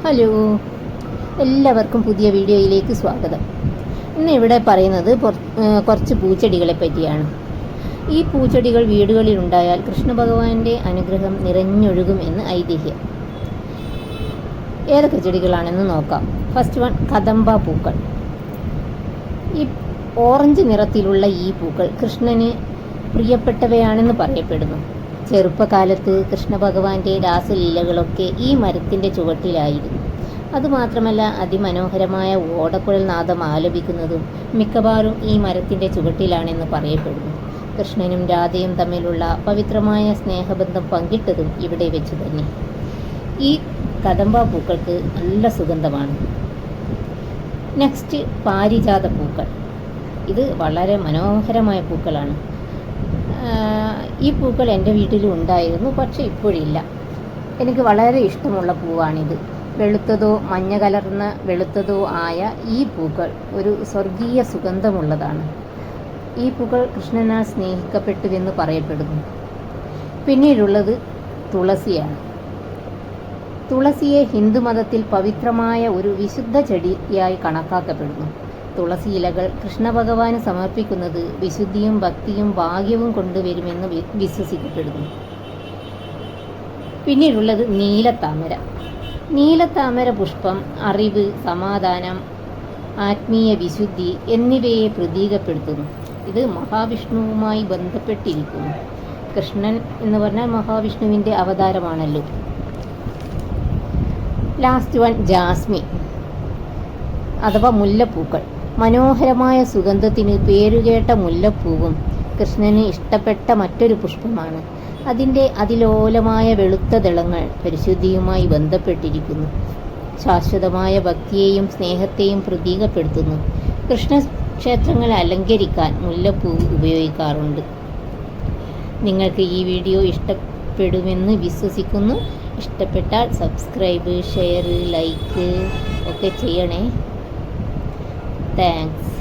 Hello, എല്ലാവർക്കും പുതിയ വീഡിയോയിലേക്ക് സ്വാഗതം. ഇന്ന് ഇവിടെ പറയുന്നത് കുറച്ച് പൂച്ചെടികളെ പറ്റിയാണ്. ഈ പൂച്ചെടികൾ വീടുകളിൽ ഉണ്ടായാൽ കൃഷ്ണഭഗവാന്റെ അനുഗ്രഹം നിറഞ്ഞൊഴുകും എന്ന് ഐതിഹ്യം. ഏതൊക്കെ ചെടികളാണെന്ന് നോക്കാം. ഫസ്റ്റ് വൺ, കദംബ പൂക്കൾ. ഈ ഓറഞ്ച് നിറത്തിലുള്ള ഈ പൂക്കൾ കൃഷ്ണന് പ്രിയപ്പെട്ടവയാണെന്ന് പറയപ്പെടുന്നു. ചെറുപ്പകാലത്ത് കൃഷ്ണഭഗവാന്റെ രാസലീലകളൊക്കെ ഈ മരത്തിൻ്റെ ചുവട്ടിലായിരുന്നു. അതുമാത്രമല്ല, അതിമനോഹരമായ ഓടക്കുഴൽ നാദം ആലപിക്കുന്നതും മിക്കവാറും ഈ മരത്തിൻ്റെ ചുവട്ടിലാണെന്ന് പറയപ്പെടുന്നു. കൃഷ്ണനും രാധയും തമ്മിലുള്ള പവിത്രമായ സ്നേഹബന്ധം പങ്കിട്ടതും ഇവിടെ വെച്ച് തന്നെ. ഈ കദംബ പൂക്കൾക്ക് നല്ല സുഗന്ധമാണ്. നെക്സ്റ്റ്, പാരിജാത പൂക്കൾ. ഇത് വളരെ മനോഹരമായ പൂക്കളാണ്. ഈ പൂക്കൾ എൻ്റെ വീട്ടിലും ഉണ്ടായിരുന്നു, പക്ഷെ ഇപ്പോഴില്ല. എനിക്ക് വളരെ ഇഷ്ടമുള്ള പൂവാണിത്. വെളുത്തതോ മഞ്ഞ കലർന്ന വെളുത്തതോ ആയ ഈ പൂക്കൾ ഒരു സ്വർഗീയ സുഗന്ധമുള്ളതാണ്. ഈ പൂക്കൾ കൃഷ്ണനാൽ സ്നേഹിക്കപ്പെട്ടുവെന്ന് പറയപ്പെടുന്നു. പിന്നീടുള്ളത് തുളസിയാണ്. തുളസിയെ ഹിന്ദുമതത്തിൽ പവിത്രമായ ഒരു വിശുദ്ധ ചെടിയായി കണക്കാക്കപ്പെടുന്നു. തുളസി ഇലകൾ കൃഷ്ണഭഗവാന് സമർപ്പിക്കുന്നത് വിശുദ്ധിയും ഭക്തിയും ഭാഗ്യവും കൊണ്ടുവരുമെന്ന് വിശ്വസിക്കപ്പെടുന്നു. പിന്നീടുള്ളത് നീലത്താമര. നീലത്താമര പുഷ്പം അറിവ്, സമാധാനം, ആത്മീയ വിശുദ്ധി എന്നിവയെ പ്രതീകപ്പെടുത്തുന്നു. ഇത് മഹാവിഷ്ണുവുമായി ബന്ധപ്പെട്ടിരിക്കുന്നു. കൃഷ്ണൻ എന്ന് പറഞ്ഞാൽ മഹാവിഷ്ണുവിൻ്റെ അവതാരമാണല്ലോ. ലാസ്റ്റ് വൺ, ജാസ്മിൻ അഥവാ മുല്ലപ്പൂക്കൾ. മനോഹരമായ സുഗന്ധത്തിന് പേരുകേട്ട മുല്ലപ്പൂവും കൃഷ്ണന് ഇഷ്ടപ്പെട്ട മറ്റൊരു പുഷ്പമാണ്. അതിൻ്റെ അതിലോലമായ വെളുത്ത ദളങ്ങൾ പരിശുദ്ധിയുമായി ബന്ധപ്പെട്ടിരിക്കുന്നു. ശാശ്വതമായ ഭക്തിയെയും സ്നേഹത്തെയും പ്രതീകപ്പെടുത്തുന്നു. കൃഷ്ണക്ഷേത്രങ്ങളെ അലങ്കരിക്കാൻ മുല്ലപ്പൂ ഉപയോഗിക്കാറുണ്ട്. നിങ്ങൾക്ക് ഈ വീഡിയോ ഇഷ്ടപ്പെടുമെന്ന് വിശ്വസിക്കുന്നു. ഇഷ്ടപ്പെട്ടാൽ സബ്സ്ക്രൈബ്, ഷെയർ, ലൈക്ക് ഒക്കെ ചെയ്യണേ. Thanks.